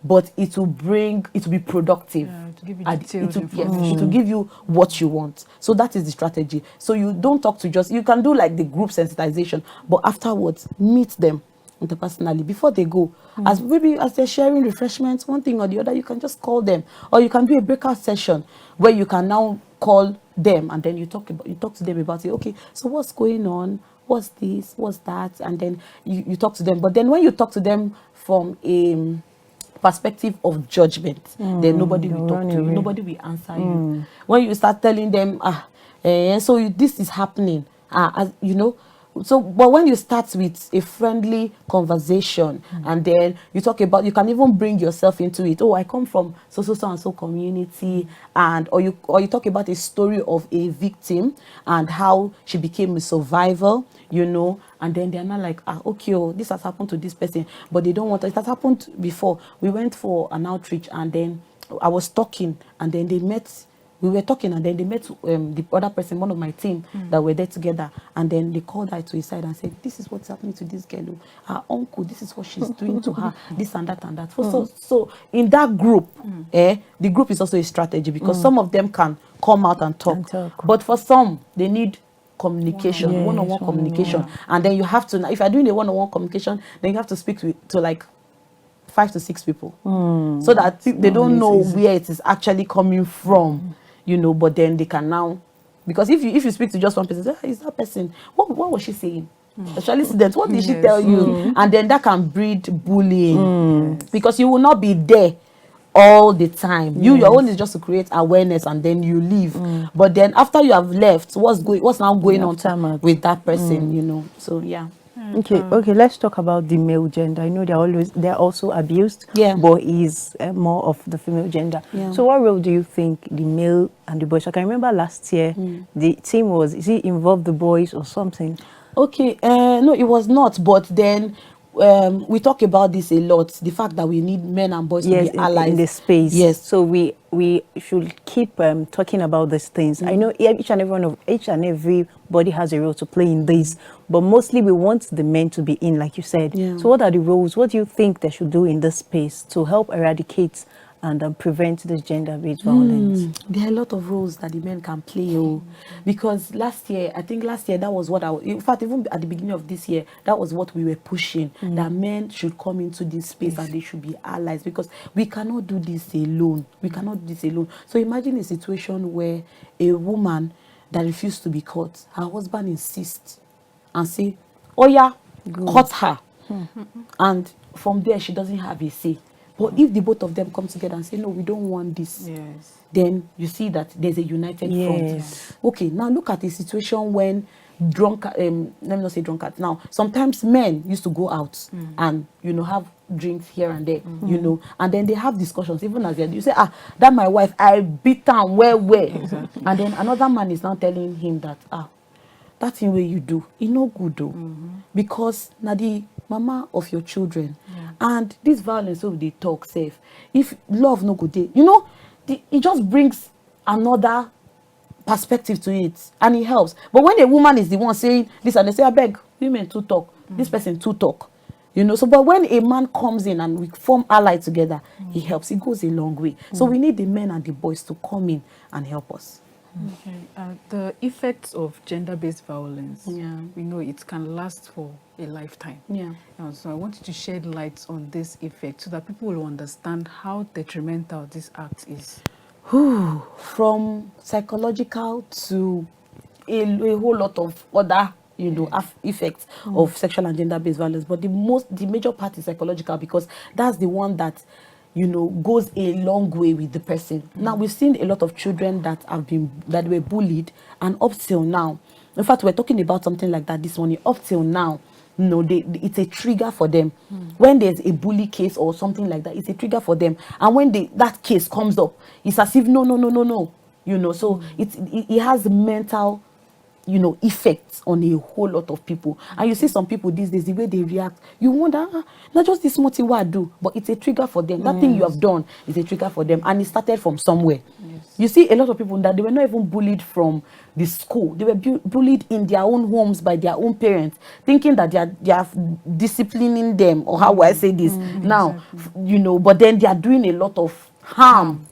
S3: but it will be productive.
S2: To give you
S3: And
S2: detailed
S3: it will give you what you want. So that is the strategy. So you don't talk to just, you can do like the group sensitization, but afterwards meet them interpersonally before they go. As maybe as they're sharing refreshments, one thing or the other, you can just call them, or you can do a breakout session where you can now call them, and then you talk to them about it. Okay, so what's going on? What's this? What's that? And then you talk to them. But then when you talk to them from a perspective of judgment, then nobody will talk to you, nobody will answer you. When you start telling them, so this is happening, as you know. So, but when you start with a friendly conversation, and then you talk about, you can even bring yourself into it. Oh, I come from so and so community, and or you talk about a story of a victim and how she became a survivor, you know, and then they're not like, okay, oh, this has happened to this person, but they don't want it has happened before. We went for an outreach, and then I was talking, and then they met. We were talking, and then they met the other person, one of my team, that were there together, and then they called her to his side and said, this is what's happening to this girl. Her uncle, this is what she's doing to her, this and that and that. So in that group, the group is also a strategy, because some of them can come out and talk. But for some, they need communication, one-on-one communication. And then you have to, if you're doing a one-on-one communication, then you have to speak to like 5 to 6 people, so that they don't know where it is actually coming from. You know, but then they can now, because if you speak to just one person, say, is that person, what was she saying? Especially students, what did she tell you? And then that can breed bullying, because you will not be there all the time. Your own is just to create awareness, and then you leave. But then after you have left, what's now going on with that person? You know, so yeah.
S1: Okay, let's talk about the male gender. I know they're also abused, but is more of the female gender. So what role do you think the male and the boys? I can remember last year the team is it involved the boys or something?
S3: Okay, no, it was not, but then we talk about this a lot, the fact that we need men and boys to be allies
S1: in the space.
S3: Yes,
S1: so we should keep talking about these things. I know each and everybody has a role to play in this, but mostly we want the men to be in, like you said. So what are the roles? What do you think they should do in this space to help eradicate and prevent this gender-based violence?
S3: There are a lot of roles that the men can play, because I think last year that was what in fact, even at the beginning of this year, that was what we were pushing, that men should come into this space and they should be allies, because we cannot do this alone. So imagine a situation where a woman that refused to be caught, her husband insists and say, oh yeah, cut her. And from there, she doesn't have a say. But if the both of them come together and say, no, we don't want this, then you see that there's a united front. Okay, now look at a situation when let me not say drunkard. Now, sometimes men used to go out and, you know, have drinks here and there, you know, and then they have discussions, even as you say, that my wife, I beat her where. And then another man is now telling him that, that thing where you do, it no good though, because now the mama of your children, and this violence of the talk safe, if love no good day, you know, it just brings another perspective to it, and it helps. But when a woman is the one saying this, and they say, I beg, women to talk, this person to talk, you know. So, but when a man comes in and we form ally together, it helps. It goes a long way. So we need the men and the boys to come in and help us.
S2: Okay. The effects of gender-based violence,
S3: Yeah.
S2: we know it can last for a lifetime.
S3: Yeah.
S2: So I want you to shed light on this effect so that people will understand how detrimental this act is.
S3: From psychological to a whole lot of other, effects of sexual and gender-based violence, but the major part is psychological, because that's the one that goes a long way with the person. Now, we've seen a lot of children that were bullied, and up till now, in fact, we're talking about something like that this morning. Up till now, it's a trigger for them. When there's a bully case or something like that, it's a trigger for them. And when that case comes up, it's as if no. So it has mental effects on a whole lot of people. And you see some people these days, the way they react, you wonder, not just this small thing what I do, but it's a trigger for them. That thing you have done is a trigger for them, and it started from somewhere. You see a lot of people that they were not even bullied from the school. They were bullied in their own homes by their own parents, thinking that they are disciplining them, or how will I say this now, exactly. But then they are doing a lot of harm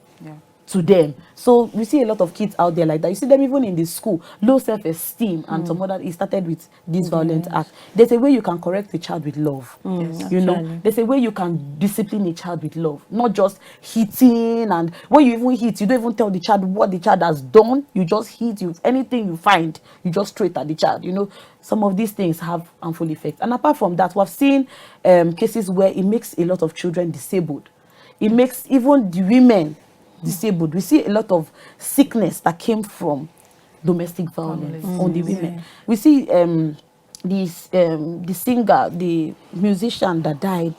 S3: to them. So we see a lot of kids out there like that. You see them even in the school, low self-esteem and some other. It started with this violent act. There's a way you can correct a child with love. There's a way you can discipline a child with love, not just hitting. And when you even hit, you don't even tell the child what the child has done. You just hit. Anything you find, you just throw it at the child. Some of these things have harmful effects. And apart from that, we've seen cases where it makes a lot of children disabled. It makes even the women disabled. We see a lot of sickness that came from domestic violence on the women. We see the singer, the musician that died,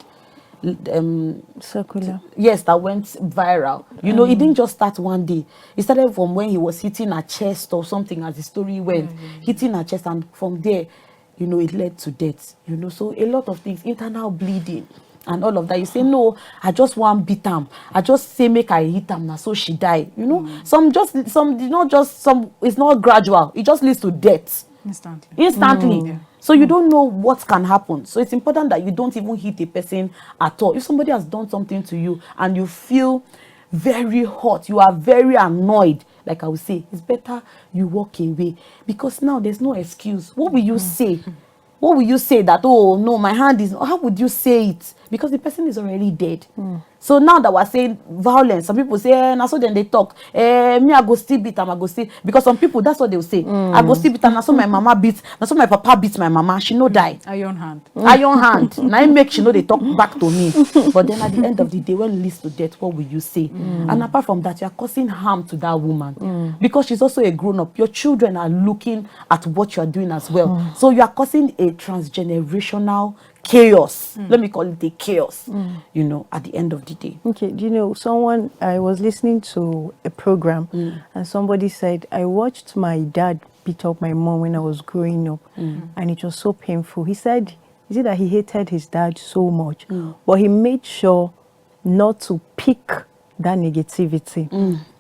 S1: Circular.
S3: Yes, that went viral. It didn't just start one day. It started from when he was hitting her chest or something, as the story went, hitting her chest, and from there, it led to death. So a lot of things, internal bleeding and all of that. You say, no, I just want beat them. I just say make I hit them now, so she die. Some it's not gradual. It just leads to death. Instantly. So you don't know what can happen. So it's important that you don't even hit a person at all. If somebody has done something to you and you feel very hot, you are very annoyed, like I would say, it's better you walk away, because now there's no excuse. What will you say? What will you say that, oh, no, my hand is... How would you say it? Because the person is already dead. So now that we're saying violence, some people say, now so then they talk, me, I go still beat them, I go still... Because some people, that's what they'll say. I go still beat them, now so my mama beats, now so my papa beats my mama, she no die.
S2: Iron hand.
S3: Iron hand. Now I make she know they talk back to me. But then at the end of the day, when it leads to death, what will you say? And apart from that, you are causing harm to that woman. Because she's also a grown-up. Your children are looking at what you are doing as well. So you are causing a transgenerational chaos. Let me call it a chaos, at the end of the day.
S1: Okay, I was listening to a program and somebody said, I watched my dad beat up my mom when I was growing up, and it was so painful. He said, is it that he hated his dad so much, but he made sure not to pick that negativity.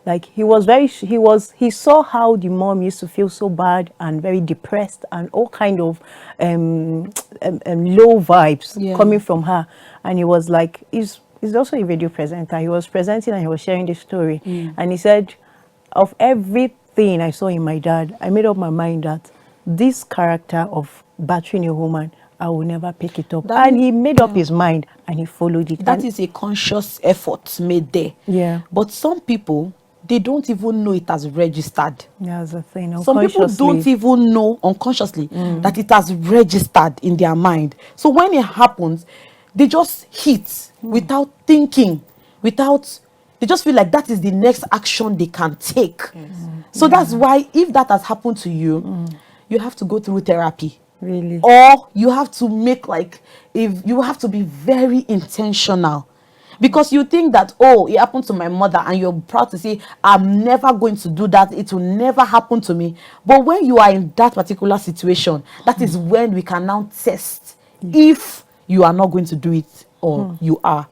S1: Like he saw how the mom used to feel so bad and very depressed and all kind of low vibes coming from her, and he was like, he's also a radio presenter. He was presenting and he was sharing the story, and he said, of everything I saw in my dad, I made up my mind that this character of battering a woman, I will never pick it up. And he made up his mind and he followed it.
S3: That is a conscious effort made there.
S1: Yeah.
S3: But some people, they don't even know it has registered.
S1: Yeah, that's the thing.
S3: Some people don't even know unconsciously that it has registered in their mind. So when it happens, they just hit without thinking, they just feel like that is the next action they can take. So that's why if that has happened to you, you have to go through therapy.
S1: Really?
S3: Or you have to you have to be very intentional. Because you think that, oh, it happened to my mother, and you're proud to say, I'm never going to do that. It will never happen to me. But when you are in that particular situation, that is when we can now test if you are not going to do it or you are.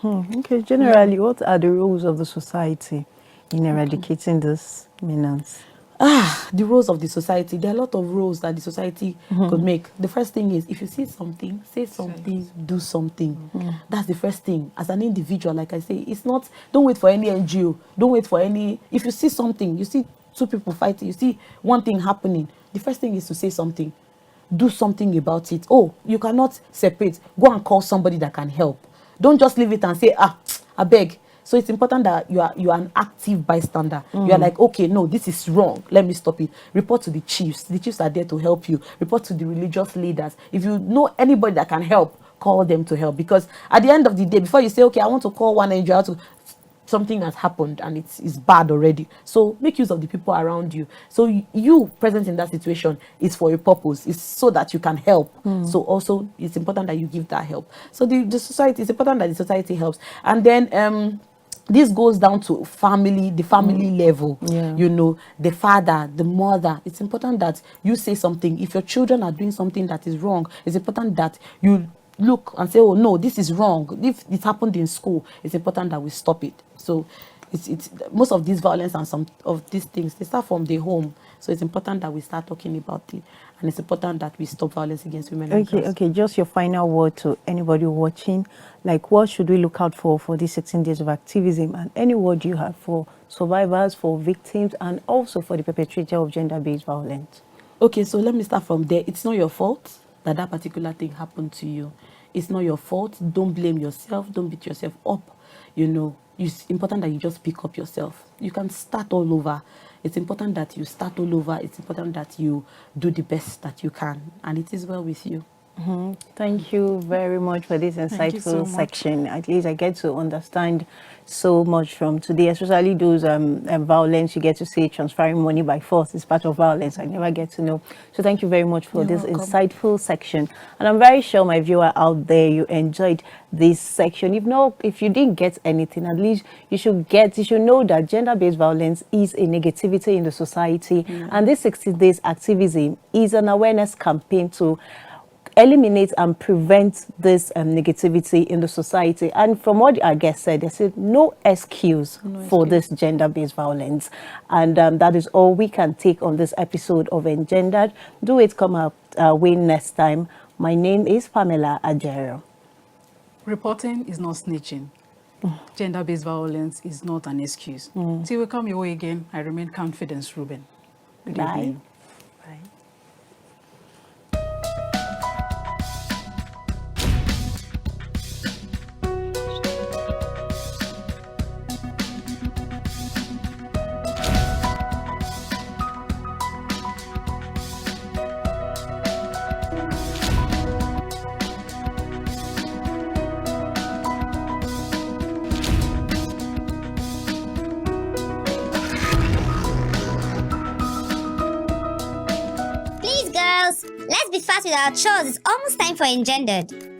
S1: Okay, generally, what are the roles of the society in eradicating this menace?
S3: The roles of the society. There are a lot of roles that the society could make. The first thing is, if you see something, say something, do something. That's the first thing. As an individual, like I say, it's not, don't wait for any NGO. Don't wait for any, if you see something, you see two people fighting, you see one thing happening, the first thing is to say something. Do something about it. Oh, you cannot separate. Go and call somebody that can help. Don't just leave it and say, I beg. So it's important that you are an active bystander. You are like, okay, no, this is wrong. Let me stop it. Report to the chiefs. The chiefs are there to help you. Report to the religious leaders. If you know anybody that can help, call them to help. Because at the end of the day, before you say, okay, I want to call one NGO, something has happened and it's bad already. So make use of the people around you. So you present in that situation is for a purpose. It's so that you can help. So also it's important that you give that help. So the society, it's important that the society helps. And then this goes down to family, the family level. You know, the father, the mother. It's important that you say something. If your children are doing something that is wrong, it's important that you look and say, oh no, this is wrong. If it happened in school, it's important that we stop it. So it's most of this violence and some of these things, they start from the home. So it's important that we start talking about it, and it's important that we stop violence against women and girls.
S1: Okay, just your final word to anybody watching. Like, what should we look out for these 16 days of activism, and any word you have for survivors, for victims, and also for the perpetrator of gender-based violence? Okay, so let me start from there. It's not your fault that that particular thing happened to you. It's not your fault. Don't blame yourself. Don't beat yourself up. You know, it's important that you just pick up yourself. You can start all over. It's important that you start all over. It's important that you do the best that you can. And it is well with you. Thank you very much for this insightful section. At least I get to understand so much from today, especially those violence. You get to say transferring money by force is part of violence. I never get to know. So thank you very much for this insightful section. And I'm very sure my viewer out there, you enjoyed this section. If you didn't get anything, at least you should know that gender-based violence is a negativity in the society. And this 60 days activism is an awareness campaign to eliminate and prevent this negativity in the society. And from what our guest said, they said no excuse for this gender-based violence. And that is all we can take on this episode of Engendered. Do it come up way next time. My name is Pamela Ajaero.
S2: Reporting is not snitching. Gender-based violence is not an excuse. Till we come your way again, I remain confident, Rueben. Good evening.
S1: Bye.
S4: Let's be fast with our chores. It's almost time for Engendered.